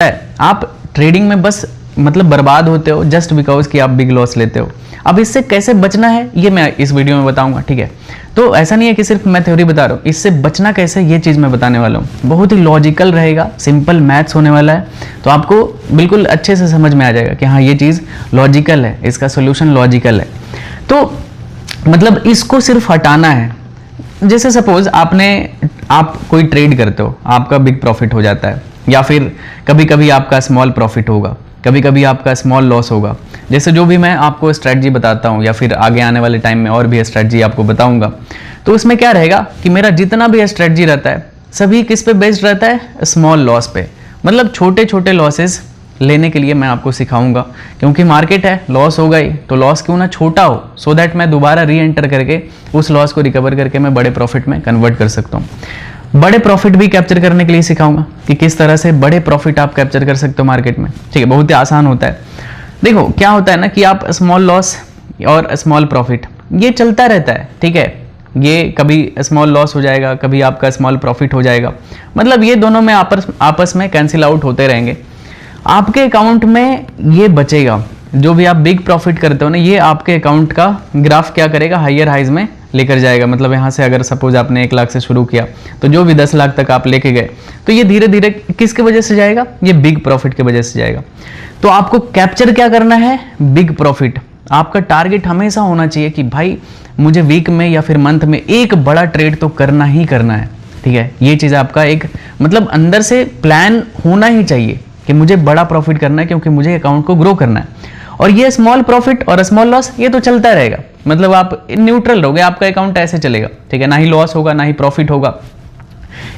है आप ट्रेडिंग में बस मतलब बर्बाद होते हो जस्ट बिकॉज कि आप बिग लॉस लेते हो। अब इससे कैसे बचना है ये मैं इस वीडियो में बताऊंगा, ठीक है। तो ऐसा नहीं है कि सिर्फ मैं थ्योरी बता रहा हूँ, इससे बचना कैसे ये चीज़ मैं बताने वाला हूँ। बहुत ही लॉजिकल रहेगा, सिंपल मैथ्स होने वाला है, तो आपको बिल्कुल अच्छे से समझ में आ जाएगा कि हाँ ये चीज़ लॉजिकल है, इसका सोल्यूशन लॉजिकल है। तो मतलब इसको सिर्फ हटाना है। जैसे सपोज आप कोई ट्रेड करते हो, आपका बिग प्रॉफिट हो जाता है, या फिर कभी कभी आपका स्मॉल प्रॉफिट होगा, कभी कभी आपका स्मॉल लॉस होगा। जैसे जो भी मैं आपको स्ट्रैटेजी बताता हूँ या फिर आगे आने वाले टाइम में और भी स्ट्रैटेजी आपको बताऊंगा, तो उसमें क्या रहेगा कि मेरा जितना भी स्ट्रैटेजी रहता है सभी किस पे बेस्ड रहता है, स्मॉल लॉस पे। मतलब छोटे छोटे लॉसेस लेने के लिए मैं आपको सिखाऊंगा, क्योंकि मार्केट है, लॉस हो गई तो लॉस क्यों ना छोटा हो, सो दैट मैं दोबारा री एंटर करके उस लॉस को रिकवर करके मैं बड़े प्रॉफिट में कन्वर्ट कर सकता हूँ। बड़े प्रॉफिट भी कैप्चर करने के लिए सिखाऊंगा कि किस तरह से बड़े प्रॉफिट आप कैप्चर कर सकते हो मार्केट में, ठीक है। बहुत ही आसान होता है। देखो क्या होता है ना कि आप स्मॉल लॉस और स्मॉल प्रॉफिट ये चलता रहता है, ठीक है। ये कभी स्मॉल लॉस हो जाएगा, कभी आपका स्मॉल प्रॉफिट हो जाएगा, मतलब ये दोनों में आपस में कैंसिल आउट होते रहेंगे। आपके अकाउंट में ये बचेगा, जो भी आप बिग प्रॉफिट करते हो ना, ये आपके अकाउंट का ग्राफ क्या करेगा, हायर हाइज में लेकर जाएगा। मतलब यहाँ से अगर सपोज आपने 1 लाख से शुरू किया तो जो भी 10 लाख तक आप लेके गए, तो ये धीरे धीरे किसके वजह से जाएगा, ये बिग प्रॉफिट की वजह से जाएगा। तो आपको कैप्चर क्या करना है, बिग प्रॉफिट। आपका टारगेट हमेशा होना चाहिए कि भाई मुझे वीक में या फिर मंथ में एक बड़ा ट्रेड तो करना ही करना है, ठीक है। ये चीज़ आपका एक मतलब अंदर से प्लान होना ही चाहिए कि मुझे बड़ा प्रॉफिट करना है, क्योंकि मुझे अकाउंट को ग्रो करना है। और ये स्मॉल प्रॉफिट और स्मॉल लॉस ये तो चलता रहेगा, मतलब आप न्यूट्रल रहोगे, आपका अकाउंट ऐसे चलेगा, ठीक है। ना ही लॉस होगा ना ही प्रॉफिट होगा,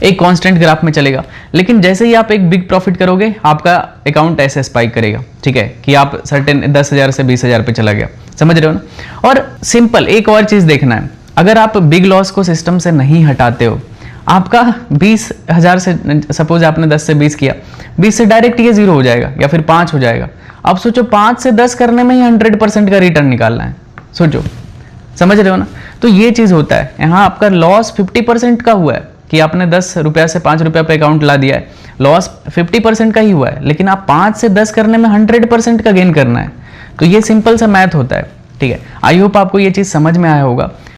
एक कांस्टेंट ग्राफ में चलेगा। लेकिन जैसे ही आप एक बिग प्रॉफिट करोगे आपका अकाउंट ऐसे स्पाइक करेगा, ठीक है, कि आप सर्टेन 10,000 से 20,000 पे चला गया, समझ रहे हो ना। और सिंपल एक और चीज देखना है, अगर आप बिग लॉस को सिस्टम से नहीं हटाते हो, आपका 20,000 से सपोज आपने 10 से 20 किया, 20 से डायरेक्ट ये 0 हो जाएगा या फिर 5 हो जाएगा। अब सोचो 5 से 10 करने में ही 100% का रिटर्न निकालना है, सोचो, समझ रहे हो ना। तो ये चीज होता है, यहाँ आपका लॉस 50% का हुआ है कि आपने 10 रुपया से 5 रुपया पे अकाउंट ला दिया है, लॉस 50% का ही हुआ है, लेकिन आप 5 से 10 करने में 100% का गेन करना है। तो ये सिंपल सा मैथ होता है, ठीक है। आई होप आपको ये चीज समझ में आया होगा।